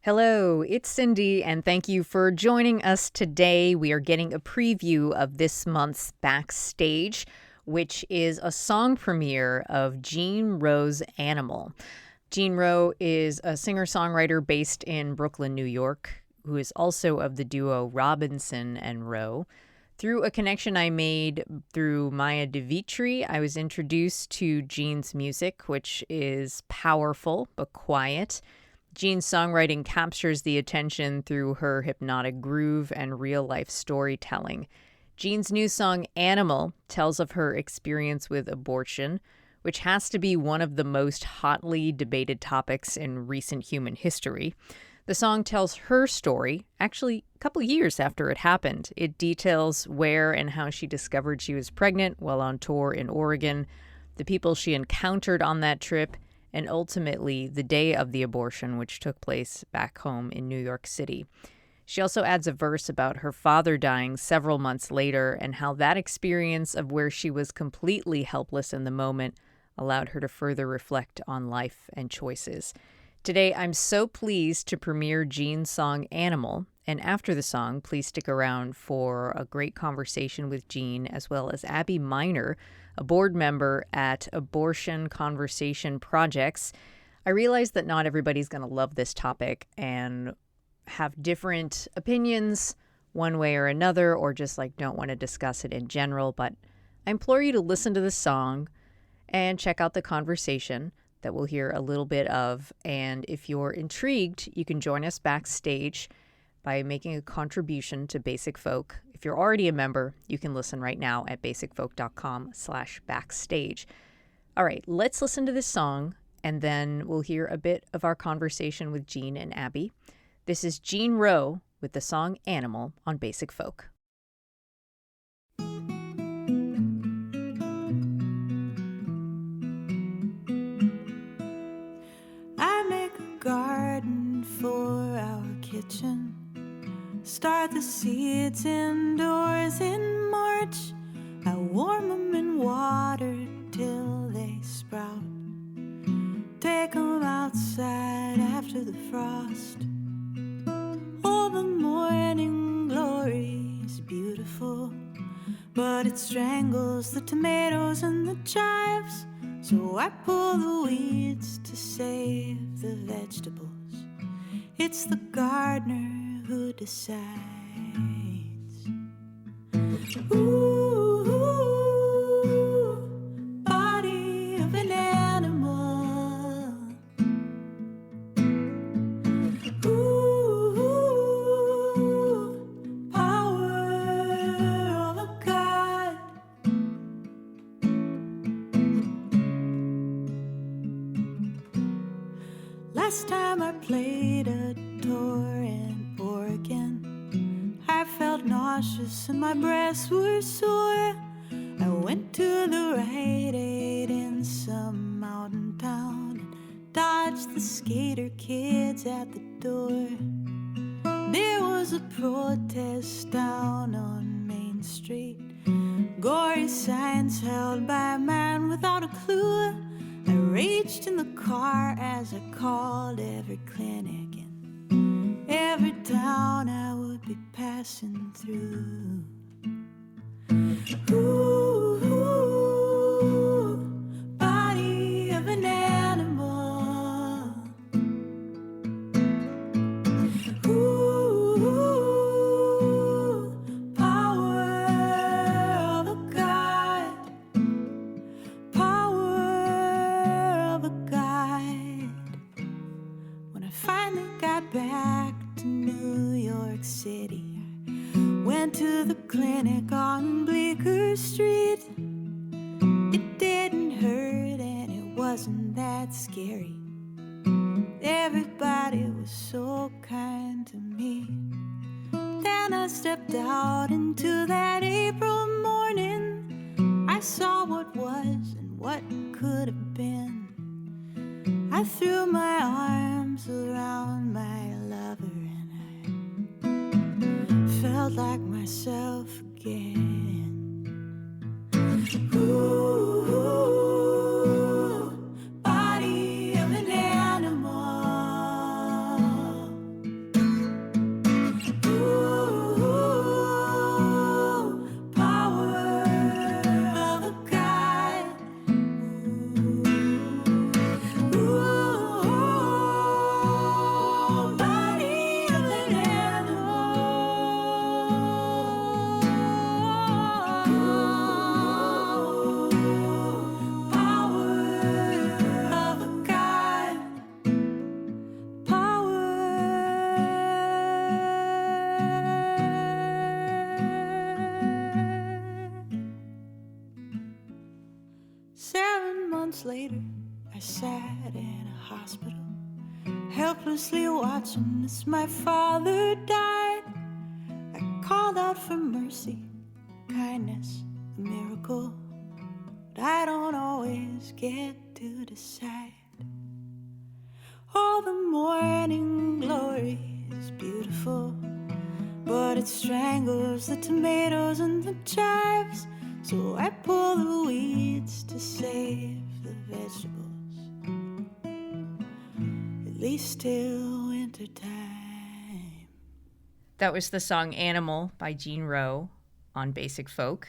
Hello, it's Cindy, and thank you for joining us today. We are getting a preview of this month's Backstage, which is a song premiere of Jean Rohe's Animal. Jean Rohe is a singer-songwriter based in Brooklyn, New York, who is also of the duo Robinson and Rohe. Through a connection I made through Maya DeVitri, I was introduced to Jean's music, which is powerful but quiet. Jean's songwriting captures the attention through her hypnotic groove and real-life storytelling. Jean's new song, Animal, tells of her experience with abortion, which has to be one of the most hotly debated topics in recent human history. The song tells her story, actually a couple years after it happened. It details where and how she discovered she was pregnant while on tour in Oregon, the people she encountered on that trip, and ultimately the day of the abortion, which took place back home in New York City. She also adds a verse about her father dying several months later and how that experience of where she was completely helpless in the moment allowed her to further reflect on life and choices. Today, I'm so pleased to premiere Jean's song Animal, and after the song, please stick around for a great conversation with Jean, as well as Abby Miner, a board member at Abortion Conversation Projects. I realize that not everybody's going to love this topic and have different opinions one way or another, or just don't want to discuss it in general, but I implore you to listen to the song and check out the conversation that we'll hear a little bit of. And if you're intrigued, you can join us backstage by making a contribution to Basic Folk. If you're already a member, you can listen right now at basicfolk.com/backstage. All right, let's listen to this song, and then we'll hear a bit of our conversation with Jean and Abby. This is Jean Rohe with the song Animal on Basic Folk. I make a garden for our kitchen. Start the seeds indoors in March. I warm them in water till they sprout. Take them outside after the frost. Oh, the morning glory is beautiful, but it strangles the tomatoes and the chives. So I pull the weeds to save the vegetables. It's the gardener who decides. Ooh, body of an animal. Ooh, power of a god. Last time I played a tour in Oregon, I felt nauseous and my breasts were sore. I went to the Rite Aid in some mountain town and dodged the skater kids at the door. There was a protest down on Main Street, gory signs held by a man without a clue. I raged in the car as I called every clinic in every town I would be passing through. Ooh, body of an animal. Ooh, power of a god. When I finally got back to New York City, I went to the clinic on Bleecker Street. It didn't hurt and it wasn't that scary. Everybody was so kind to me. Then I stepped out into that April morning. I saw what was and what could have been. I threw my arms around my lover and I felt like myself again. Ooh, body of an animal. I sat in a hospital, helplessly watching as my father died. I called out for mercy, kindness, a miracle, but I don't always get to decide. All the morning glory is beautiful, but it strangles the tomatoes and the chives. So I pull the weeds to save the vegetables, at least till winter time. That was the song Animal by Jean Rohe on Basic Folk.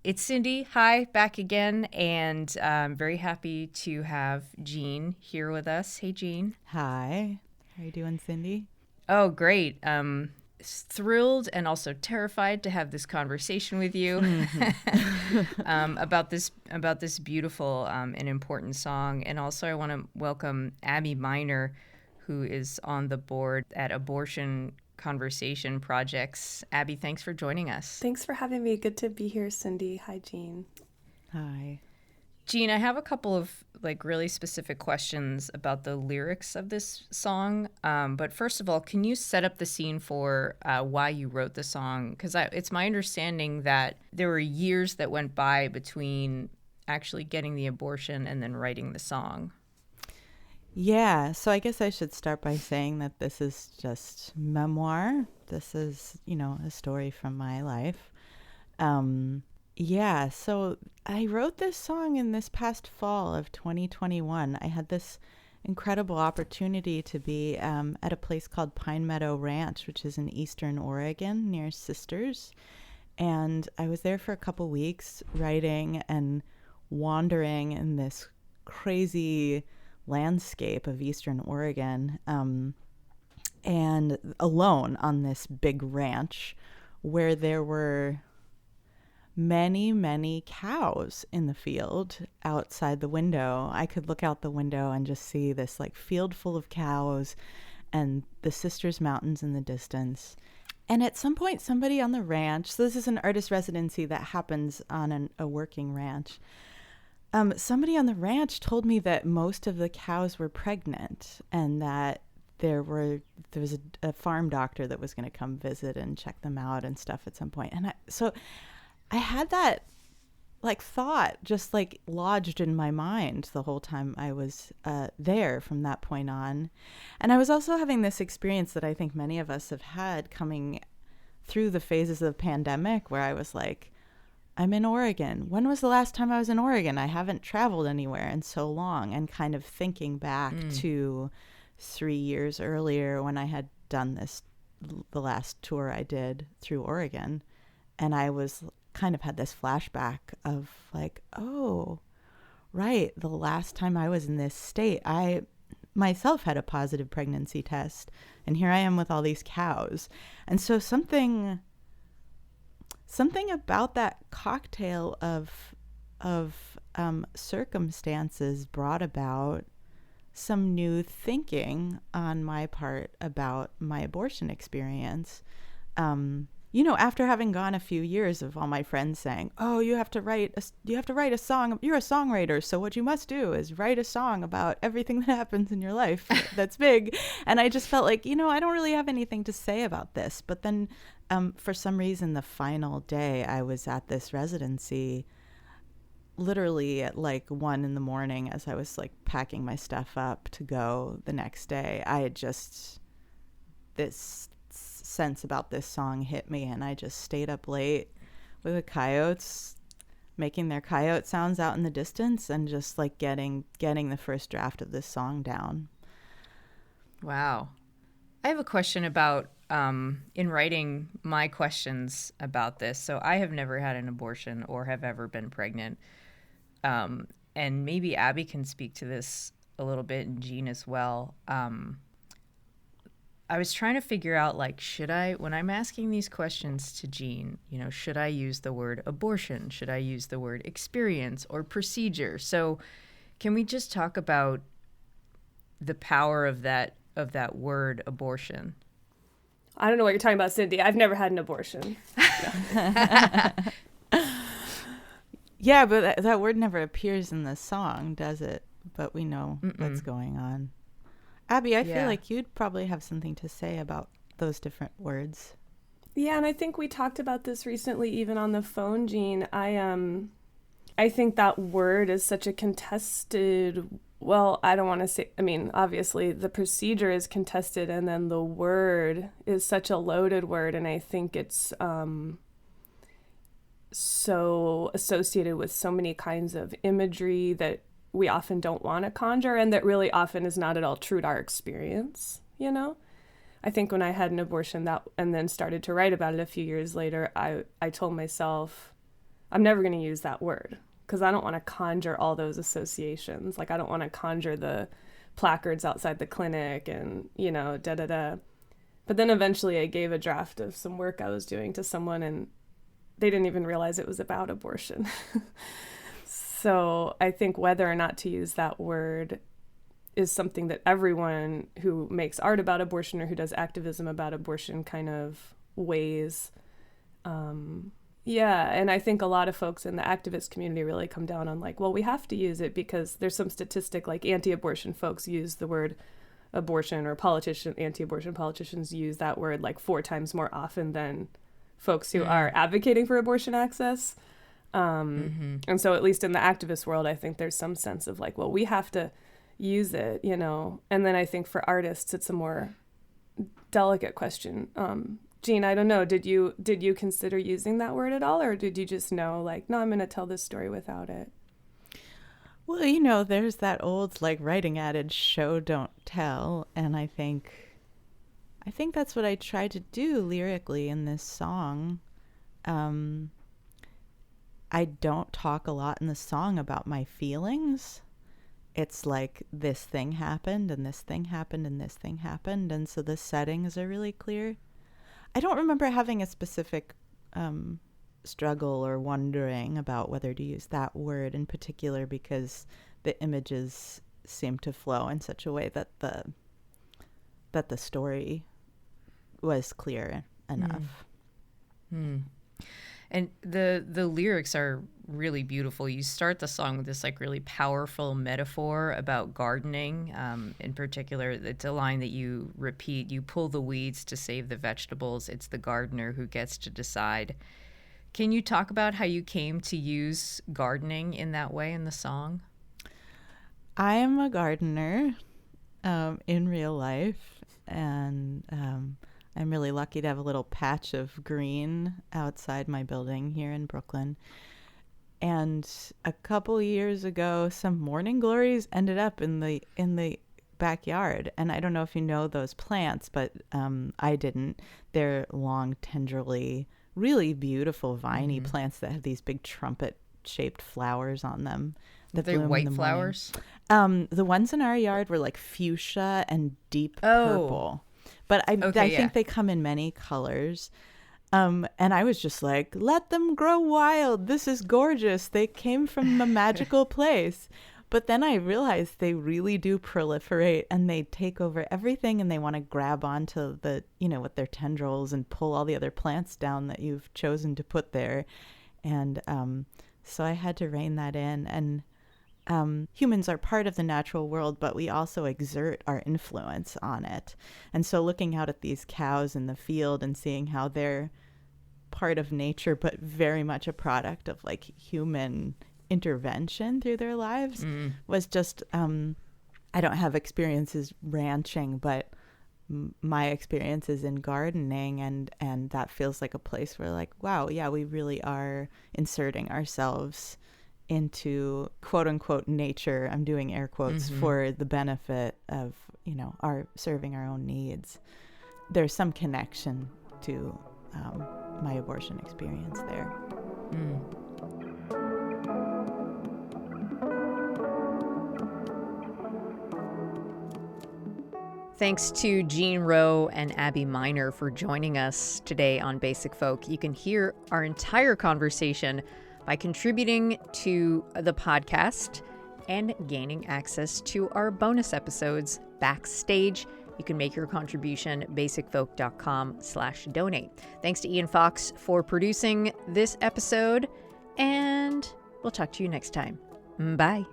It's Cindy. Hi, back again. And I'm very happy to have Jean here with us. Hey, Jean. Hi. How are you doing, Cindy? Oh, great. Thrilled and also terrified to have this conversation with you about this beautiful and important song. And also I want to welcome Abby Miner, who is on the board at Abortion Conversation Projects. Abby, thanks for joining us. Thanks for having me. Good to be here, Cindy. Hi, Jean. Hi. Jean, I have a couple of really specific questions about the lyrics of this song. But first of all, can you set up the scene for why you wrote the song? Because it's my understanding that there were years that went by between actually getting the abortion and then writing the song. Yeah, so I guess I should start by saying that this is just memoir. This is, a story from my life. Yeah, so I wrote this song in this past fall of 2021. I had this incredible opportunity to be at a place called Pine Meadow Ranch, which is in eastern Oregon near Sisters. And I was there for a couple weeks writing and wandering in this crazy landscape of eastern Oregon, and alone on this big ranch where there were many, many cows in the field outside the window. I could look out the window and just see this field full of cows and the Sisters Mountains in the distance. And at some point, somebody on the ranch, so this is an artist residency that happens on a working ranch. Somebody on the ranch told me that most of the cows were pregnant and that there was a farm doctor that was going to come visit and check them out and stuff at some point. And I had that thought just lodged in my mind the whole time I was there from that point on. And I was also having this experience that I think many of us have had coming through the phases of the pandemic where I was like, I'm in Oregon. When was the last time I was in Oregon? I haven't traveled anywhere in so long. And kind of thinking back to 3 years earlier when I had done the last tour I did through Oregon. And I was kind of had this flashback of oh, right. The last time I was in this state, I myself had a positive pregnancy test. And here I am with all these cows. And so something about that cocktail of circumstances brought about some new thinking on my part about my abortion experience. After having gone a few years of all my friends saying, "Oh, you have to write a song. You're a songwriter, so what you must do is write a song about everything that happens in your life that's big." And I just felt I don't really have anything to say about this. But then, for some reason, the final day I was at this residency, literally at 1 a.m, as I was packing my stuff up to go the next day, I had just this sense about this song hit me, and I just stayed up late with the coyotes making their coyote sounds out in the distance and just getting the first draft of this song down. Wow. I have a question about in writing my questions about this. So I have never had an abortion or have ever been pregnant. And maybe Abby can speak to this a little bit, and Jean as well. I was trying to figure out, should I, when I'm asking these questions to Jean, should I use the word abortion? Should I use the word experience or procedure? So can we just talk about the power of that word abortion? I don't know what you're talking about, Cindy. I've never had an abortion. Yeah, but that word never appears in the song, does it? but we know what's going on. Abby, I feel Yeah. like you'd probably have something to say about those different words. Yeah, and I think we talked about this recently, even on the phone, Jean. I think that word is such a contested. Well, I don't want to say. I mean, obviously, the procedure is contested, and then the word is such a loaded word, and I think it's so associated with so many kinds of imagery that we often don't want to conjure, and that really often is not at all true to our experience. You know. I think when I had an abortion and then started to write about it a few years later, I told myself, I'm never going to use that word because I don't want to conjure all those associations. Like, I don't want to conjure the placards outside the clinic and, da-da-da. But then eventually I gave a draft of some work I was doing to someone, and they didn't even realize it was about abortion. So I think whether or not to use that word is something that everyone who makes art about abortion or who does activism about abortion kind of weighs. And I think a lot of folks in the activist community really come down on like, well, we have to use it because there's some statistic like anti-abortion folks use the word abortion, or anti-abortion politicians use that word like 4 times more often than folks who are advocating for abortion access. And so at least in the activist world, I think there's some sense of like, well, we have to use it, and then I think for artists it's a more delicate question. Jean, I don't know, did you consider using that word at all, or did you just know like, no, I'm going to tell this story without it? Well, there's that old like writing adage, show don't tell, and I think that's what I tried to do lyrically in this song. I don't talk a lot in the song about my feelings. It's like this thing happened and this thing happened and this thing happened. And so the settings are really clear. I don't remember having a specific struggle or wondering about whether to use that word in particular, because the images seem to flow in such a way that the story was clear enough. And the lyrics are really beautiful. You start the song with this like really powerful metaphor about gardening. In particular, it's a line that you repeat: you pull the weeds to save the vegetables. It's the gardener who gets to decide. Can you talk about how you came to use gardening in that way in the song? I am a gardener in real life, and I'm really lucky to have a little patch of green outside my building here in Brooklyn. And a couple years ago, some morning glories ended up in the backyard. And I don't know if you know those plants, but I didn't. They're long, tendrily, really beautiful, viney plants that have these big trumpet-shaped flowers on them. Are they white flowers? The ones in our yard were like fuchsia and deep purple. But I think they come in many colors. And I was just like, let them grow wild. This is gorgeous. They came from a magical place. But then I realized they really do proliferate, and they take over everything, and they want to grab onto the, with their tendrils and pull all the other plants down that you've chosen to put there. And so I had to rein that in. And humans are part of the natural world, but we also exert our influence on it. And so looking out at these cows in the field and seeing how they're part of nature, but very much a product of like human intervention through their lives was just, I don't have experiences ranching, but my experiences in gardening, and that feels like a place where like, wow, yeah, we really are inserting ourselves into quote unquote nature. I'm doing air quotes for the benefit of, our serving our own needs. There's some connection to my abortion experience there. Thanks to Jean Rohe and Abby Miner for joining us today on Basic Folk. You can hear our entire conversation by contributing to the podcast and gaining access to our bonus episodes Backstage. You can make your contribution basicfolk.com/donate. Thanks to Ian Fox for producing this episode, and we'll talk to you next time. Bye.